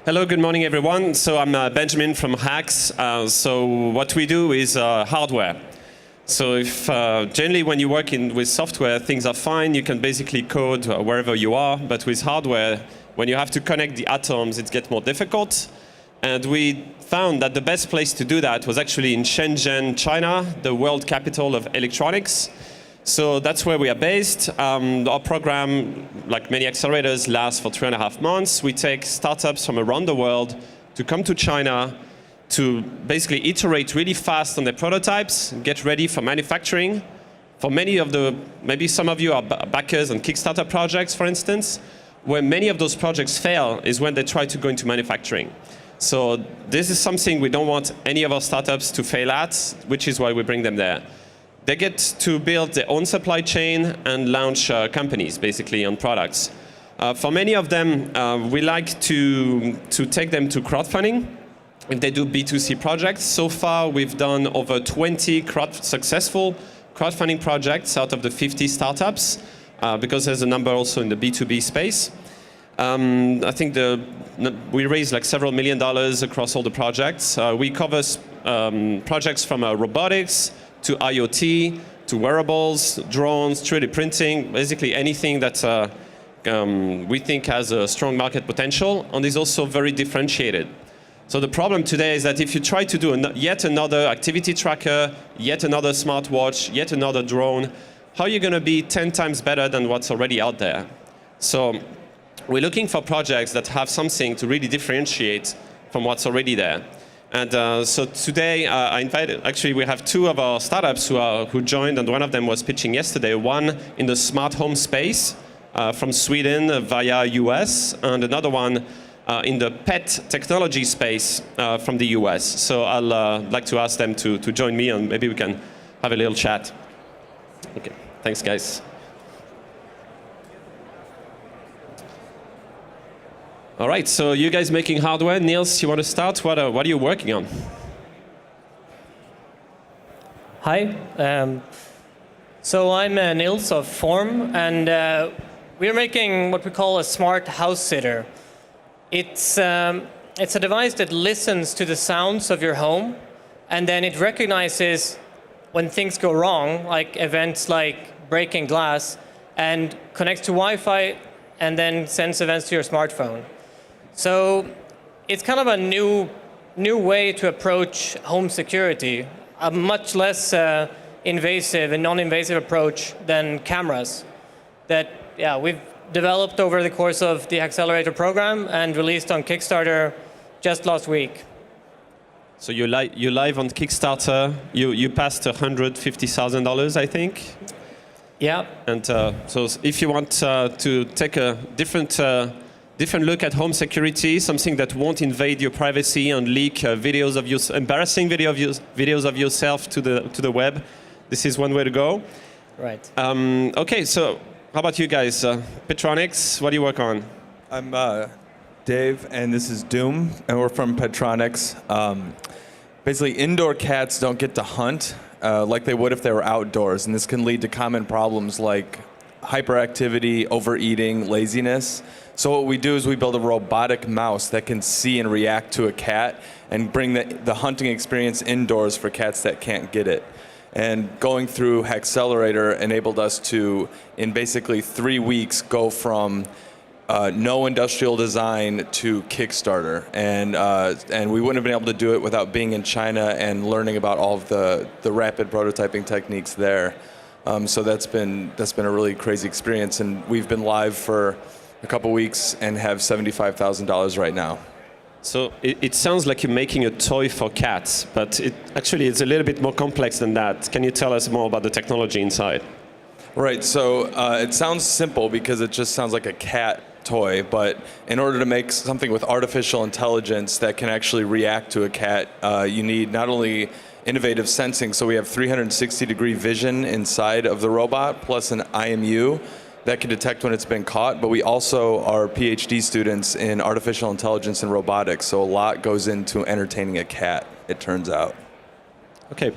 Hello, good morning, everyone. So I'm Benjamin from Hax. So what we do is hardware. So if generally when you work with software, things are fine. You can basically code wherever you are. But with hardware, when you have to connect the atoms, it gets more difficult. And we found that the best place to do that was actually in Shenzhen, China, the world capital of electronics. So that's where we are based. Our program, like many accelerators, lasts for 3.5 months. We take startups from around the world to come to China to basically iterate really fast on their prototypes, get ready for manufacturing. For many of maybe some of you are backers on Kickstarter projects, for instance, where many of those projects fail is when they try to go into manufacturing. So this is something we don't want any of our startups to fail at, which is why we bring them there. They get to build their own supply chain and launch companies, basically, on products. For many of them, we like to take them to crowdfunding if they do B2C projects. So far, we've done over 20 successful crowdfunding projects out of the 50 startups, because there's a number also in the B2B space. I think we raised like several $1 million across all the projects. We cover projects from robotics, to IoT, to wearables, drones, 3D printing, basically anything that we think has a strong market potential and is also very differentiated. So the problem today is that if you try to do yet another activity tracker, yet another smartwatch, yet another drone, how are you going to be 10 times better than what's already out there? So we're looking for projects that have something to really differentiate from what's already there. And so today, actually we have two of our startups who joined, and one of them was pitching yesterday, one in the smart home space from Sweden via US, and another one in the pet technology space from the US. So I'll like to ask them to join me, and maybe we can have a little chat. Okay, thanks guys. All right, so you guys making hardware. Niels, you want to start? What are you working on? Hi, so I'm Niels of Form, and we're making what we call a smart house sitter. It's a device that listens to the sounds of your home, and then it recognizes when things go wrong, like events like breaking glass, and connects to Wi-Fi, and then sends events to your smartphone. So it's kind of a new way to approach home security, a much less invasive and non-invasive approach than cameras that we've developed over the course of the Accelerator program and released on Kickstarter just last week. So you're live on Kickstarter. You passed $150,000, I think. Yeah. And so if you want to take a different look at home security, something that won't invade your privacy and leak videos of embarrassing videos of yourself to the web, this is one way to go. Right. Okay, so how about you guys? Petronics, what do you work on? I'm Dave, and this is Doom, and we're from Petronics. Basically, indoor cats don't get to hunt like they would if they were outdoors, and this can lead to common problems like hyperactivity, overeating, laziness. So what we do is we build a robotic mouse that can see and react to a cat and bring the hunting experience indoors for cats that can't get it. And going through Accelerator enabled us to, in basically 3 weeks, go from no industrial design to Kickstarter. And we wouldn't have been able to do it without being in China and learning about all of the rapid prototyping techniques there. So that's been a really crazy experience, and we've been live for a couple weeks and have $75,000 right now. So it sounds like you're making a toy for cats, but actually it's a little bit more complex than that. Can you tell us more about the technology inside? Right, so it sounds simple because it just sounds like a cat toy, but in order to make something with artificial intelligence that can actually react to a cat, you need not only innovative sensing, so we have 360-degree vision inside of the robot, plus an IMU that can detect when it's been caught, but we also are PhD students in artificial intelligence and robotics, so a lot goes into entertaining a cat, it turns out. Okay.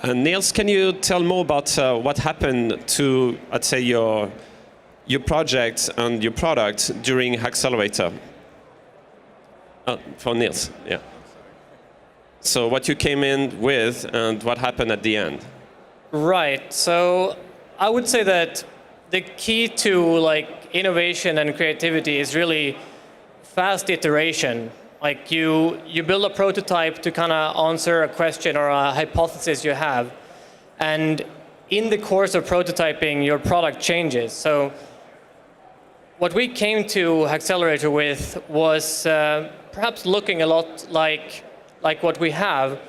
Niels, can you tell more about what happened to, let's say, your project and your product during Accelerator? For Niels, yeah. So what you came in with and what happened at the end? Right. So I would say that the key to like innovation and creativity is really fast iteration. Like you build a prototype to kind of answer a question or a hypothesis you have, and in the course of prototyping, your product changes. So what we came to Accelerator with was perhaps looking a lot like what we have,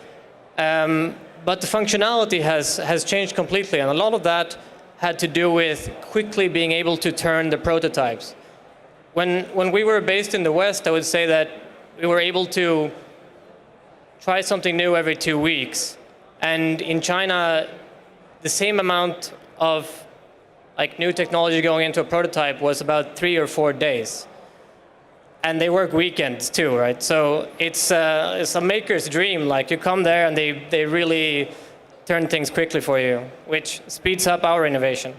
but the functionality has changed completely, and a lot of that had to do with quickly being able to turn the prototypes. When we were based in the West, I would say that we were able to try something new every 2 weeks, and in China, the same amount of like new technology going into a prototype was about 3 or 4 days. And they work weekends too, right? So it's a maker's dream. Like you come there and they really turn things quickly for you, which speeds up our innovation.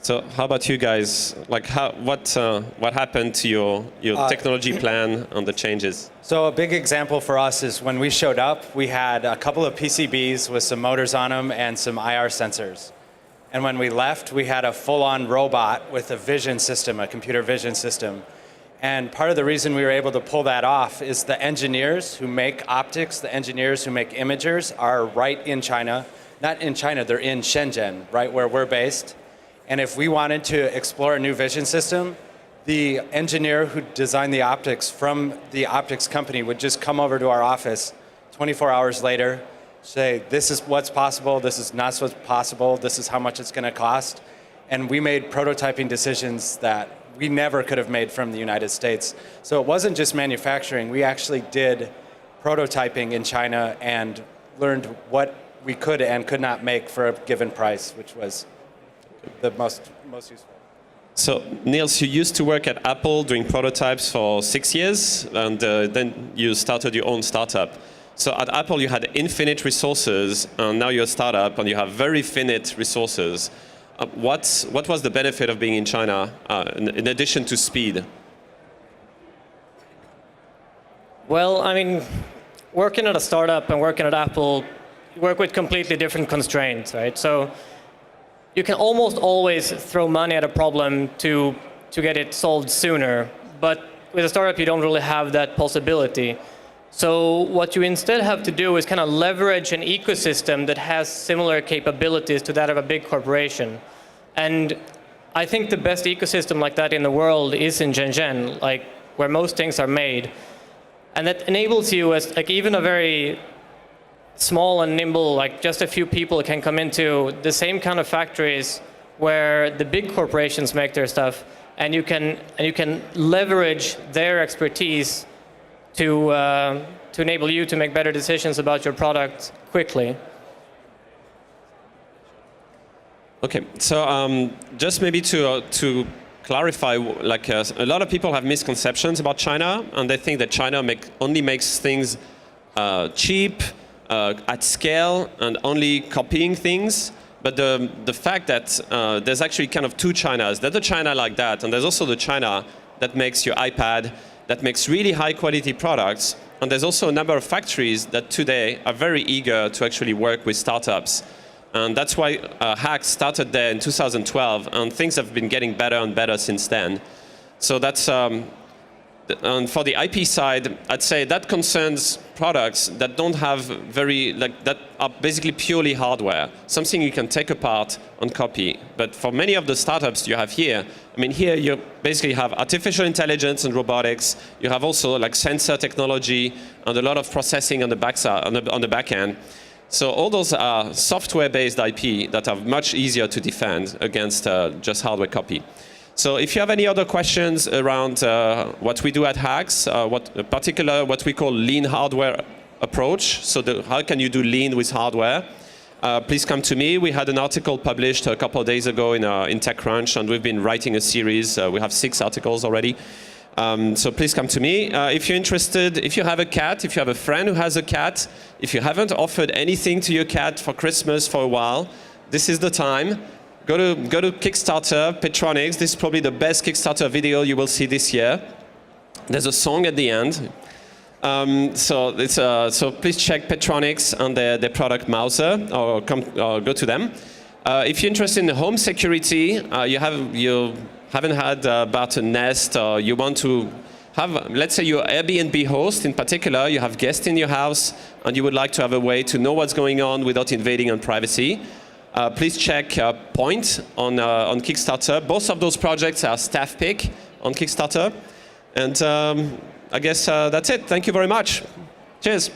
So how about you guys? Like what happened to your technology plan and the changes? So a big example for us is when we showed up, we had a couple of PCBs with some motors on them and some IR sensors. And when we left, we had a full-on robot with a vision system, a computer vision system. And part of the reason we were able to pull that off is the engineers who make optics, the engineers who make imagers are right in China. Not in China, they're in Shenzhen, right where we're based. And if we wanted to explore a new vision system, the engineer who designed the optics from the optics company would just come over to our office 24 hours later, say, this is what's possible, this is not what's possible, this is how much it's going to cost. And we made prototyping decisions that we never could have made from the United States. So it wasn't just manufacturing, we actually did prototyping in China and learned what we could and could not make for a given price, which was the most useful. So Niels, you used to work at Apple doing prototypes for 6 years, and then you started your own startup. So at Apple you had infinite resources, and now you're a startup and you have very finite resources. What was the benefit of being in China in addition to speed? Well, I mean, working at a startup and working at Apple, you work with completely different constraints, right? So you can almost always throw money at a problem to get it solved sooner, but with a startup you don't really have that possibility. So what you instead have to do is kind of leverage an ecosystem that has similar capabilities to that of a big corporation. And I think the best ecosystem like that in the world is in Shenzhen, like where most things are made. And that enables you as like even a very small and nimble, like just a few people can come into the same kind of factories where the big corporations make their stuff, and you can leverage their expertise to enable you to make better decisions about your product quickly. Okay, so just maybe to clarify, like a lot of people have misconceptions about China, and they think that China only makes things cheap, at scale, and only copying things. But the fact that there's actually kind of two Chinas. There's the China like that, and there's also the China that makes your iPad, that makes really high quality products. And there's also a number of factories that today are very eager to actually work with startups. And that's why HAX started there in 2012, and things have been getting better and better since then. So that's, and for the IP side, I'd say that concerns products that don't have that are basically purely hardware, something you can take apart and copy. But for many of the startups you have here, I mean, here you basically have artificial intelligence and robotics. You have also like sensor technology and a lot of processing on the backside, on the back end. So all those are software-based IP that are much easier to defend against just hardware copy. So if you have any other questions around what we do at HAX, what we call lean hardware approach, so how can you do lean with hardware, please come to me. We had an article published a couple of days ago in TechCrunch, and we've been writing a series. We have 6 articles already. So please come to me. If you're interested, if you have a cat, if you have a friend who has a cat, if you haven't offered anything to your cat for Christmas for a while, this is the time. Go to Kickstarter, Petronics. This is probably the best Kickstarter video you will see this year. There's a song at the end. So please check Petronics and their product Mouser, or go to them. If you're interested in home security, you haven't heard about a Nest, or you want to have, let's say you're Airbnb host in particular, you have guests in your house, and you would like to have a way to know what's going on without invading on privacy. Please check Point on Kickstarter. Both of those projects are staff pick on Kickstarter. And I guess that's it. Thank you very much. Cheers.